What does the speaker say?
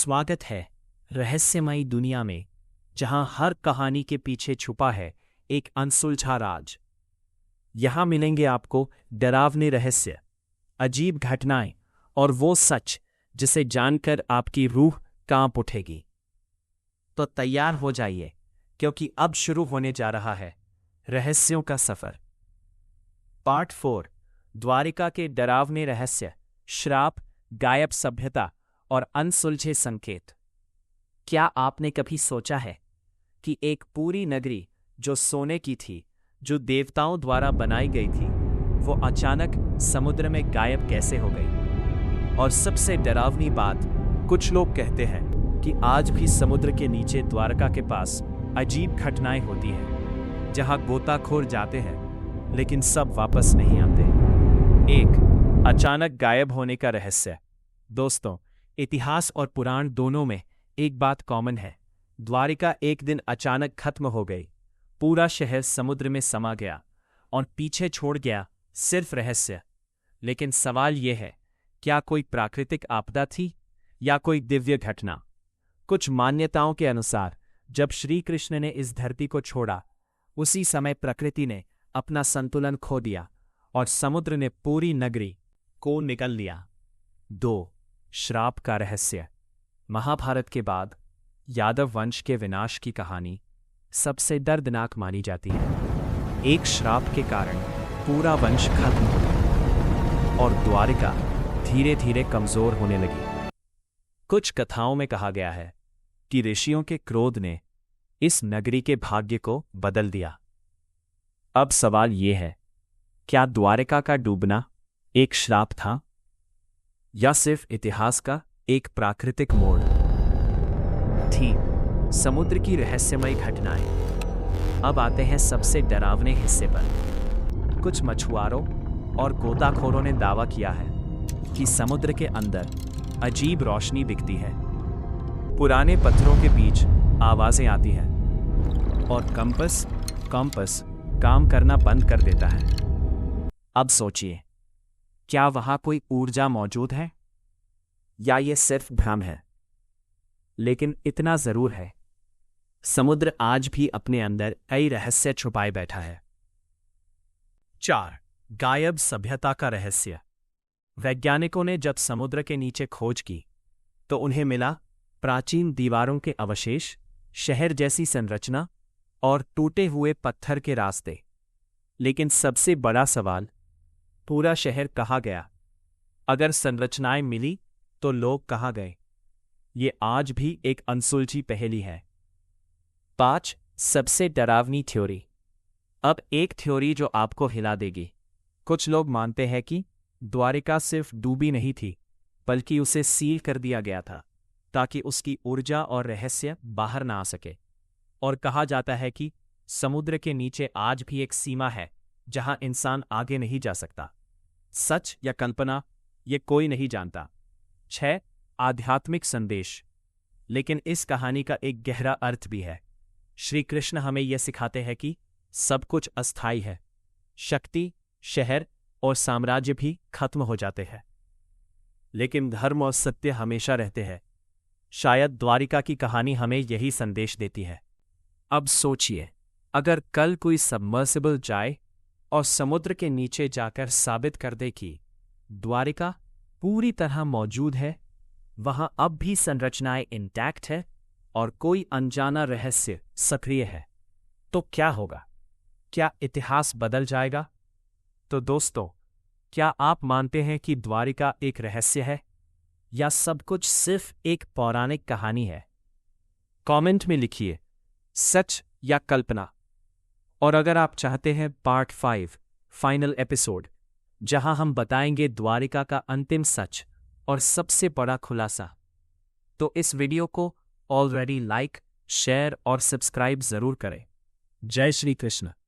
स्वागत है रहस्यमयी दुनिया में, जहां हर कहानी के पीछे छुपा है एक अनसुलझा राज। यहां मिलेंगे आपको डरावने रहस्य, अजीब घटनाएं और वो सच जिसे जानकर आपकी रूह कांप उठेगी। तो तैयार हो जाइए, क्योंकि अब शुरू होने जा रहा है रहस्यों का सफर। पार्ट 4, द्वारिका के डरावने रहस्य, श्राप, गायब सभ्यता और अनसुलझे संकेत। क्या आपने कभी सोचा है कि एक पूरी नगरी जो सोने की थी, जो देवताओं द्वारा बनाई गई थी, वो अचानक समुद्र में गायब कैसे हो गई? और सबसे डरावनी बात, कुछ लोग कहते हैं कि आज भी समुद्र के नीचे द्वारका के पास अजीब घटनाएं होती हैं, जहां गोताखोर जाते हैं लेकिन सब वापस नहीं आते। एक अचानक गायब होने का रहस्य। दोस्तों, इतिहास और पुराण दोनों में एक बात कॉमन है। द्वारिका एक दिन अचानक खत्म हो गई। पूरा शहर समुद्र में समा गया और पीछे छोड़ गया सिर्फ रहस्य। लेकिन सवाल यह है, क्या कोई प्राकृतिक आपदा थी या कोई दिव्य घटना? कुछ मान्यताओं के अनुसार जब श्री कृष्ण ने इस धरती को छोड़ा, उसी समय प्रकृति ने अपना संतुलन खो दिया और समुद्र ने पूरी नगरी को निगल लिया। 2. श्राप का रहस्य। महाभारत के बाद यादव वंश के विनाश की कहानी सबसे दर्दनाक मानी जाती है। एक श्राप के कारण पूरा वंश खत्म हो गया और द्वारिका धीरे धीरे कमजोर होने लगी। कुछ कथाओं में कहा गया है कि ऋषियों के क्रोध ने इस नगरी के भाग्य को बदल दिया। अब सवाल ये है, क्या द्वारिका का डूबना एक श्राप था या सिर्फ इतिहास का एक प्राकृतिक मोड़? थी समुद्र की रहस्यमयी घटनाएं। अब आते हैं सबसे डरावने हिस्से पर। कुछ मछुआरों और गोताखोरों ने दावा किया है कि समुद्र के अंदर अजीब रोशनी दिखती है। पुराने पत्थरों के बीच आवाजें आती हैं और कंपास काम करना बंद कर देता है। अब सोचिए, क्या वहां कोई ऊर्जा मौजूद है या ये सिर्फ भ्रम है? लेकिन इतना जरूर है, समुद्र आज भी अपने अंदर कई रहस्य छुपाए बैठा है। 4. गायब सभ्यता का रहस्य। वैज्ञानिकों ने जब समुद्र के नीचे खोज की तो उन्हें मिला प्राचीन दीवारों के अवशेष, शहर जैसी संरचना और टूटे हुए पत्थर के रास्ते। लेकिन सबसे बड़ा सवाल, पूरा शहर कहाँ गया? अगर संरचनाएं मिली तो लोग कहाँ गए? ये आज भी एक अनसुलझी पहेली है। 5. सबसे डरावनी थ्योरी। अब एक थ्योरी जो आपको हिला देगी। कुछ लोग मानते हैं कि द्वारिका सिर्फ डूबी नहीं थी, बल्कि उसे सील कर दिया गया था ताकि उसकी ऊर्जा और रहस्य बाहर ना आ सके। और कहा जाता है कि समुद्र के नीचे आज भी एक सीमा है जहां इंसान आगे नहीं जा सकता। सच या कल्पना, ये कोई नहीं जानता। 6. आध्यात्मिक संदेश। लेकिन इस कहानी का एक गहरा अर्थ भी है। श्री कृष्ण हमें यह सिखाते हैं कि सब कुछ अस्थायी है। शक्ति, शहर और साम्राज्य भी खत्म हो जाते हैं, लेकिन धर्म और सत्य हमेशा रहते हैं। शायद द्वारिका की कहानी हमें यही संदेश देती है। अब सोचिए, अगर कल कोई सबमर्सिबल जाए और समुद्र के नीचे जाकर साबित कर दे कि द्वारिका पूरी तरह मौजूद है, वहां अब भी संरचनाएं इंटैक्ट है और कोई अनजाना रहस्य सक्रिय है, तो क्या होगा? क्या इतिहास बदल जाएगा? तो दोस्तों, क्या आप मानते हैं कि द्वारिका एक रहस्य है या सब कुछ सिर्फ एक पौराणिक कहानी है? कमेंट में लिखिए, सच या कल्पना। और अगर आप चाहते हैं पार्ट 5 फाइनल एपिसोड, जहां हम बताएंगे द्वारिका का अंतिम सच और सबसे बड़ा खुलासा, तो इस वीडियो को ऑलरेडी लाइक, शेयर और सब्सक्राइब जरूर करें। जय श्री कृष्ण।